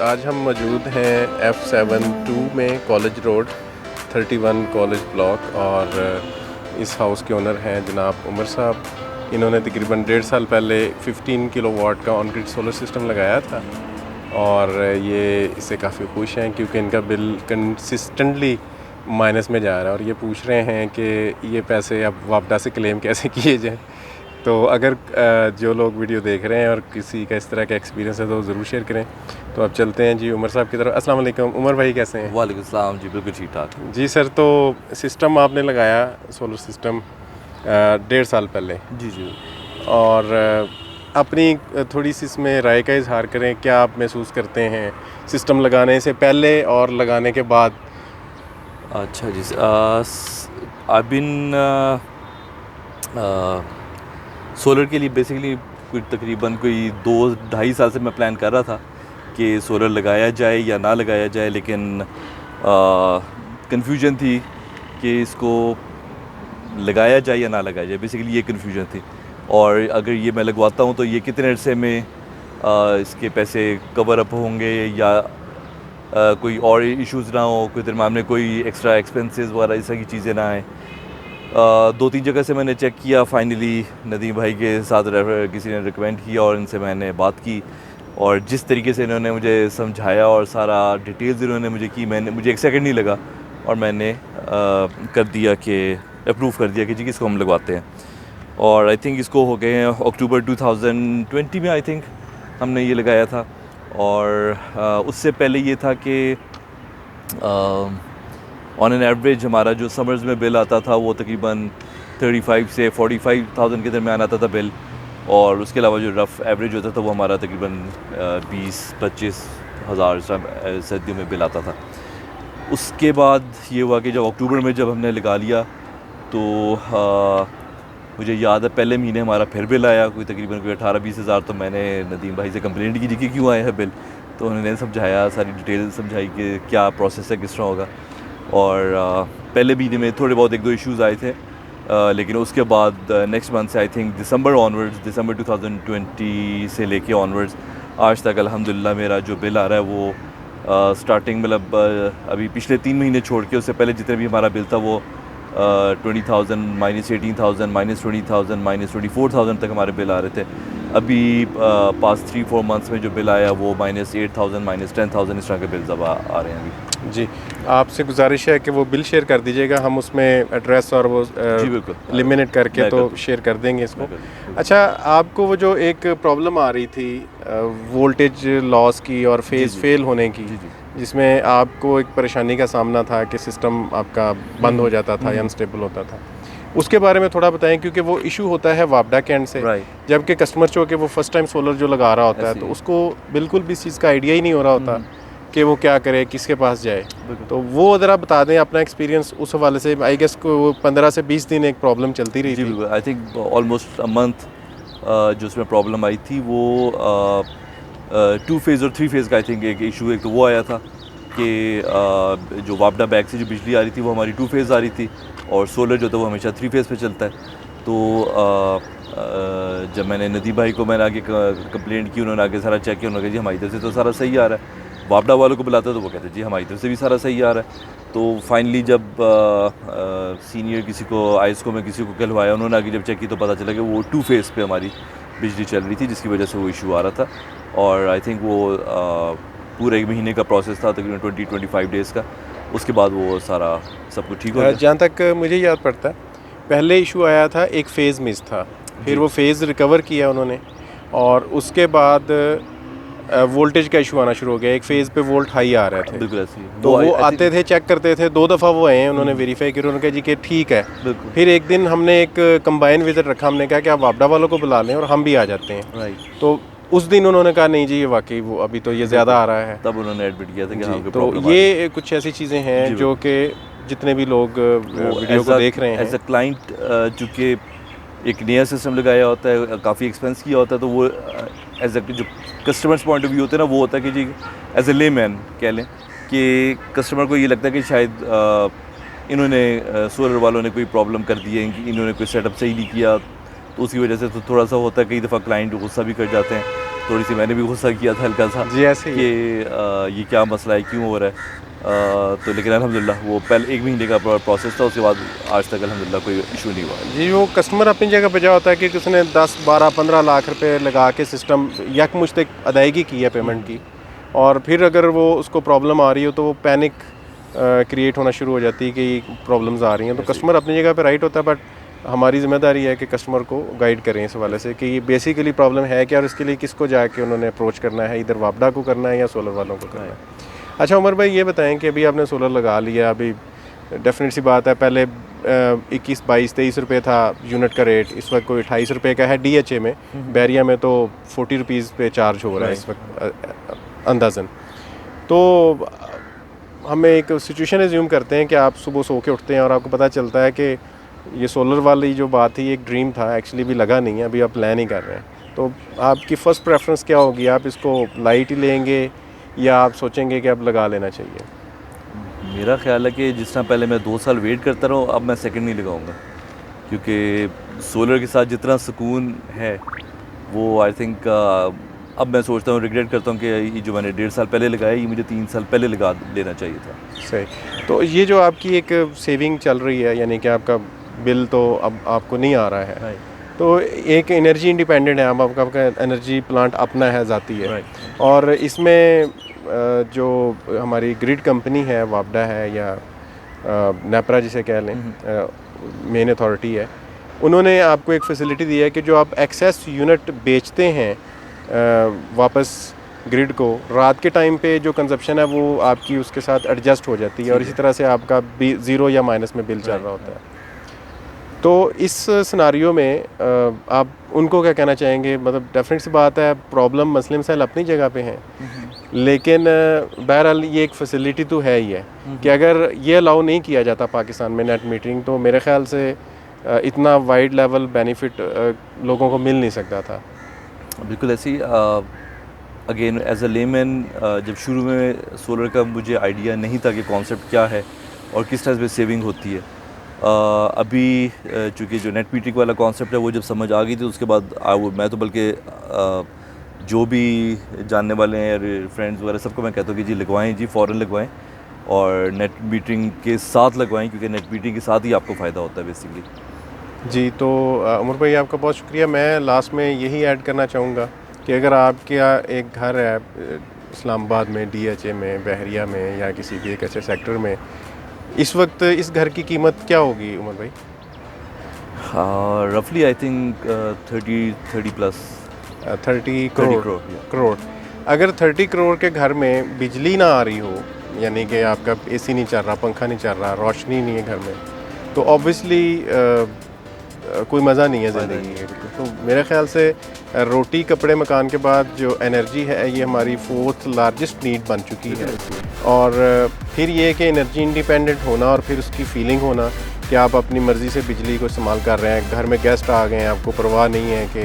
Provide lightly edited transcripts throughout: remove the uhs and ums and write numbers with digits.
आज हम मौजूद हैं F72 में कॉलेज रोड 31 कॉलेज ब्लॉक और इस हाउस के ओनर हैं जनाब उमर साहब। इन्होंने तकरीबन 1.5 साल पहले 15 किलोवाट का ऑन ग्रिड सोलर सिस्टम लगाया था और ये इससे काफ़ी खुश हैं क्योंकि इनका बिल कंसिस्टेंटली माइनस में जा रहा है और ये पूछ रहे हैं कि ये पैसे अब वापदा से क्लेम कैसे किए जाएँ। तो अगर जो लोग वीडियो देख रहे हैं और किसी का इस तरह का एक्सपीरियंस है तो ज़रूर शेयर करें। तो अब चलते हैं जी उमर साहब की तरफ। अस्सलाम वालेकुम उमर भाई, कैसे हैं? वालेकुम सलाम जी, बिल्कुल ठीक ठाक जी सर, तो सिस्टम आपने लगाया सोलर सिस्टम 1.5 साल पहले जी जी। और अपनी थोड़ी सी इसमें राय का इजहार करें। क्या आप महसूस करते हैं सिस्टम लगाने से पहले और लगाने के बाद? अच्छा जी, आई बिन सोलर के लिए बेसिकली तकरीबन कोई 2-2.5 साल से मैं प्लान कर रहा था कि सोलर लगाया जाए या ना लगाया जाए, लेकिन कन्फ्यूजन थी कि इसको लगाया जाए या ना लगाया जाए। बेसिकली ये कन्फ्यूजन थी। और अगर ये मैं लगवाता हूँ तो ये कितने अरसे में इसके पैसे कवर अप होंगे या कोई और इश्यूज़ ना हो, कोई दरम्यान में कोई एक्स्ट्रा एक्सपेंसेस वगैरह इस तरह की चीज़ें ना आएँ। 2-3 जगह से मैंने चेक किया। फाइनली नदीम भाई के साथ किसी ने रिकमेंड किया और इनसे मैंने बात की और जिस तरीके से इन्होंने मुझे समझाया और सारा डिटेल्स इन्होंने मुझे की, मुझे एक सेकंड नहीं लगा और मैंने कर दिया कि अप्रूव कर दिया कि जी इसको हम लगवाते हैं। और आई थिंक इसको हो गए हैं अक्टूबर 2020 में आई थिंक हमने ये लगाया था। और उससे पहले ये था कि ऑन एन एवरेज हमारा जो समर्स में बिल आता था वो तकरीबन 35 से 45,000 के दरमियान आता था बिल, और उसके अलावा जो रफ़ एवरेज होता था वो हमारा तकरीबन 20-25 हज़ार सर्दियों में बिल आता था। उसके बाद ये हुआ कि जब अक्टूबर में जब हमने लगा लिया तो मुझे याद है पहले महीने हमारा फिर बिल आया कोई तकरीबन 18-20 हज़ार। तो मैंने नदीम भाई से कंप्लेंट की कि क्यों आया है बिल, तो उन्होंने समझाया, सारी डिटेल समझाई कि क्या प्रोसेस है, किस तरह होगा। और पहले महीने में थोड़े बहुत 1-2 इश्यूज़ आए थे, लेकिन उसके बाद नेक्स्ट मंथ से आई थिंक दिसंबर 2020 से लेके ऑनवर्ड्स आज तक अल्हम्दुलिल्लाह मेरा जो बिल आ रहा है वो स्टार्टिंग मतलब अभी पिछले 3 महीने छोड़ के उससे पहले जितने भी हमारा बिल था वो 20,000 -18,000 -20,000 -24,000 तक हमारे बिल आ रहे थे। अभी पास्ट 3-4 मंथ्स में जो बिल आया वो -8,000 -10,000 इस तरह के बिल्स अब आ रहे हैं अभी। जी, आपसे गुजारिश है कि वो बिल शेयर कर दीजिएगा, हम उसमें एड्रेस और वो जी बिल्कुल एलिमिनेट करके तो शेयर कर देंगे इसको। अच्छा, आपको वो जो एक प्रॉब्लम आ रही थी वोल्टेज लॉस की और फेज़ फेल होने की, जिसमें आपको एक परेशानी का सामना था कि सिस्टम आपका बंद हो जाता था या अनस्टेबल होता था, उसके बारे में थोड़ा बताएं क्योंकि वो इशू होता है वापडा के एंड से। जबकि कस्टमर चूँकि वो फर्स्ट टाइम सोलर जो लगा रहा होता है तो उसको बिल्कुल भी इस चीज़ का आइडिया ही नहीं हो रहा होता कि वो क्या करे, किसके पास जाए। तो वो ज़रा बता दें अपना एक्सपीरियंस उस हवाले से। आई गेस को 15 से 20 दिन एक प्रॉब्लम चलती रही थी। I think almost a month जो उसमें प्रॉब्लम आई थी वो 2 फेज़ और 3 फेज़ का आई थिंक एक इशू एक तो वो आया था कि जो वापडा बैग से जो बिजली आ रही थी वो हमारी 2 फेज़ आ रही थी और सोलर जो था वो हमेशा 3 फेज़ पे चलता है। तो जब मैंने नदीम भाई को मैंने आगे कंप्लेंट की, उन्होंने आगे सारा चेक किया, उन्होंने कहा जी हमारी तरफ से तो सारा सही आ रहा है। वापडा वालों को बुलाते तो वो कहते जी हमारी तरफ से भी सारा सही आ रहा है। तो फाइनली जब सीनियर किसी को आईएसको में किसी को कहलवाया, उन्होंने आगे जब चेक की तो पता चला कि वो 2 फेज़ पे हमारी बिजली चल रही थी जिसकी वजह से वो इशू आ रहा था। और आई थिंक वो पूरे 1 महीने का प्रोसेस था, तकरीबन 20-25 डेज़ का। उसके बाद वो सारा सब कुछ ठीक हो गया। जहाँ तक मुझे याद पड़ता है पहले इशू आया था एक फ़ेज़ मिस था, फिर वो फ़ेज़ रिकवर किया उन्होंने और उसके बाद वोल्टेज का इशू आना शुरू हो गया। एक फ़ेज़ पे वोल्ट हाई आ रहे थे, बिल्कुल ऐसे ही। तो वो आते थे, चेक करते थे। 2 दफ़ा वो आए हैं, उन्होंने वेरीफाई किया, उन्होंने कहा जी कि ठीक है। फिर एक दिन हमने एक कंबाइन विज़िट रखा, हमने कहा कि आप वापडा वालों को बुला लें और हम भी आ जाते हैं। तो उस दिन उन्होंने कहा नहीं जी ये वाकई वो अभी तो ये ज़्यादा आ रहा है, तब उन्होंने एडमिट किया था कि हाँ। तो ये कुछ ऐसी चीज़ें हैं जो कि जितने भी लोग वीडियो को देख रहे हैं एज अ क्लाइंट, चूँकि एक नया सिस्टम लगाया होता है, काफ़ी एक्सपेंस किया होता है, तो वो एज अ जो कस्टमर्स पॉइंट ऑफ व्यू होता है ना, वो होता है कि जी एज ए लेमैन कह लें कि कस्टमर को ये लगता है कि शायद इन्होंने सोलर वालों ने कोई प्रॉब्लम कर दी है, इन्होंने कोई सेटअप सही नहीं किया, तो उसकी वजह से तो थोड़ा सा होता है, कई दफ़ा क्लाइंट गुस्सा भी कर जाते हैं। थोड़ी सी मैंने भी गुस्सा किया था हल्का सा जी, ऐसे ही कि ये क्या मसला है, क्यों हो रहा है। तो लेकिन अल्हम्दुलिल्लाह वो पहले 1 महीने का प्रोसेस था, उसके बाद आज तक अल्हम्दुलिल्लाह कोई इशू नहीं हुआ। जी, वो कस्टमर अपनी जगह पे जा होता है कि उसने 10, 12, 15 लाख रुपए लगा के सिस्टम यकमुश्त अदायगी की है पेमेंट की, और फिर अगर वो उसको प्रॉब्लम आ रही हो तो वो पैनिक क्रिएट होना शुरू हो जाती है कि प्रॉब्लम्स आ रही हैं। तो कस्टमर अपनी जगह पे राइट होता है, बट हमारी ज़िम्मेदारी है कि कस्टमर को गाइड करें इस हवाले से कि ये बेसिकली प्रॉब्लम है क्या, और इसके लिए किसको जाके उन्होंने अप्रोच करना है, इधर वापडा को करना है या सोलर वालों को करना है। अच्छा उमर भाई, ये बताएं कि अभी आपने सोलर लगा लिया, अभी डेफिनेट सी बात है, पहले 21, 22, 23 रुपये था यूनिट का रेट, इस वक्त कोई 28 रुपये का है DHA में, बैरिया में तो 40 रुपीज़ पे चार्ज हो रहा है इस वक्त अंदाज़न। तो हमें एक सिचुएशन एज्यूम करते हैं कि आप सुबह सो के उठते हैं और आपको पता चलता है कि ये सोलर वाली जो बात थी एक ड्रीम था, एक्चुअली भी लगा नहीं है, अभी आप प्लान ही कर रहे हैं, तो आपकी फ़र्स्ट प्रेफरेंस क्या होगी? आप इसको लाइट ही लेंगे या आप सोचेंगे कि अब लगा लेना चाहिए? मेरा ख्याल है कि जिस तरह पहले मैं 2 साल वेट करता रहा हूँ, अब मैं सेकंड नहीं लगाऊंगा, क्योंकि सोलर के साथ जितना सुकून है वो आई थिंक अब मैं सोचता हूँ, रिग्रेट करता हूँ कि ये जो मैंने 1.5 साल पहले लगाया, ये मुझे 3 साल पहले लगा लेना चाहिए था। सही। तो ये जो आपकी एक सेविंग चल रही है, यानी कि आपका बिल तो अब आपको नहीं आ रहा है, तो एक एनर्जी इंडिपेंडेंट है, अब आपका एनर्जी प्लांट अपना है, ज़ाती है, और इसमें जो हमारी ग्रिड कंपनी है, वापडा है या नेपरा जिसे कह लें, मेन अथॉरिटी है, उन्होंने आपको एक फैसिलिटी दी है कि जो आप एक्सेस यूनिट बेचते हैं वापस ग्रिड को, रात के टाइम पे जो कंजप्शन है वो आपकी उसके साथ एडजस्ट हो जाती है, और इसी तरह से आपका ज़ीरो या माइनस में बिल चल रहा होता है। तो इस सिनारियो में आप उनको क्या कहना चाहेंगे? मतलब डेफिनेट सी बात है, प्रॉब्लम मसले मसाइल अपनी जगह पे हैं, लेकिन बहरहाल ये एक फैसिलिटी तो है ही है कि अगर ये अलाउ नहीं किया जाता पाकिस्तान में नेट मीटरिंग, तो मेरे ख्याल से इतना वाइड लेवल बेनिफिट लोगों को मिल नहीं सकता था। बिल्कुल ऐसी अगेन एज अ लेमैन, जब शुरू में सोलर का मुझे आइडिया नहीं था कि कॉन्सेप्ट क्या है और किस तरह से सेविंग होती है। अभी चूँकि जो नेट मीटरिंग वाला कॉन्सेप्ट है वो जब समझ आ गई थी, उसके बाद मैं तो बल्कि जो भी जानने वाले हैं, फ्रेंड्स वगैरह, सबको मैं कहता हूँ कि जी लगवाएं, जी फ़ौरन लगवाएं, और नेट मीटरिंग के साथ लगवाएं, क्योंकि नेट मीटरिंग के साथ ही आपको फ़ायदा होता है बेसिकली। जी, तो उमर भाई आपका बहुत शुक्रिया। मैं लास्ट में यही ऐड करना चाहूँगा कि अगर आपके यहाँ एक घर है इस्लामाबाद में, DHA में, बहरिया में, या किसी भी एक ऐसे सेक्टर में, इस वक्त इस घर की कीमत क्या होगी उमर भाई? रफली आई थिंक 30 प्लस 30 करोड़। अगर 30 करोड़ के घर में बिजली ना आ रही हो, यानी कि आपका AC नहीं चल रहा, पंखा नहीं चल रहा, रोशनी नहीं है घर में, तो ऑब्वियसली कोई मज़ा नहीं है ज़िंदगी में। तो मेरे ख्याल से रोटी कपड़े मकान के बाद जो एनर्जी है, ये हमारी 4th लार्जेस्ट नीड बन चुकी है, और फिर ये कि एनर्जी इंडिपेंडेंट होना, और फिर उसकी फीलिंग होना कि आप अपनी मर्ज़ी से बिजली को इस्तेमाल कर रहे हैं, घर में गेस्ट आ गए हैं, आपको परवाह नहीं है कि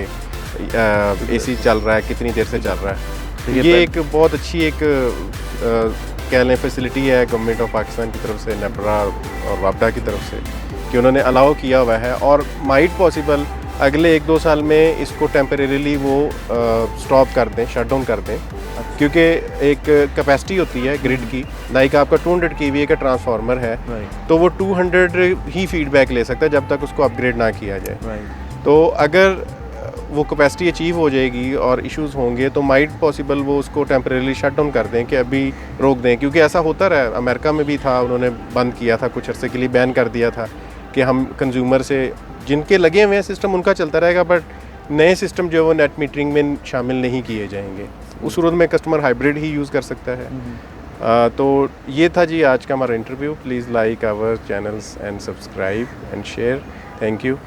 AC चल रहा है, कितनी देर से चल रहा है। ये एक बहुत अच्छी एक कह लें फैसिलिटी है गवर्नमेंट ऑफ पाकिस्तान की तरफ से, नेपरा और वापडा की तरफ से, कि उन्होंने अलाउ किया हुआ है, और माइट पॉसिबल अगले 1-2 साल में इसको टेम्परेरीली वो स्टॉप कर दें, शट डाउन कर दें, क्योंकि एक कैपेसिटी होती है ग्रिड की, लाइक आपका 200 kVA का ट्रांसफार्मर है, तो वो 200 ही फीडबैक ले सकता है जब तक उसको अपग्रेड ना किया जाए। तो अगर वो कैपेसिटी अचीव हो जाएगी और इश्यूज़ होंगे, तो माइट पॉसिबल वो उसको टेम्परेरीली शट डाउन कर दें, कि अभी रोक दें, क्योंकि ऐसा होता रहा है, अमेरिका में भी था, उन्होंने बंद किया था, कुछ अर्से के लिए बैन कर दिया था कि हम कंज्यूमर से जिनके लगे हुए हैं सिस्टम उनका चलता रहेगा, बट नए सिस्टम जो है वो नेट मीटरिंग में शामिल नहीं किए जाएंगे। उस सूरत में कस्टमर हाइब्रिड ही यूज़ कर सकता है। तो ये था जी आज का हमारा interview. Please like our channels and subscribe and share. Thank you.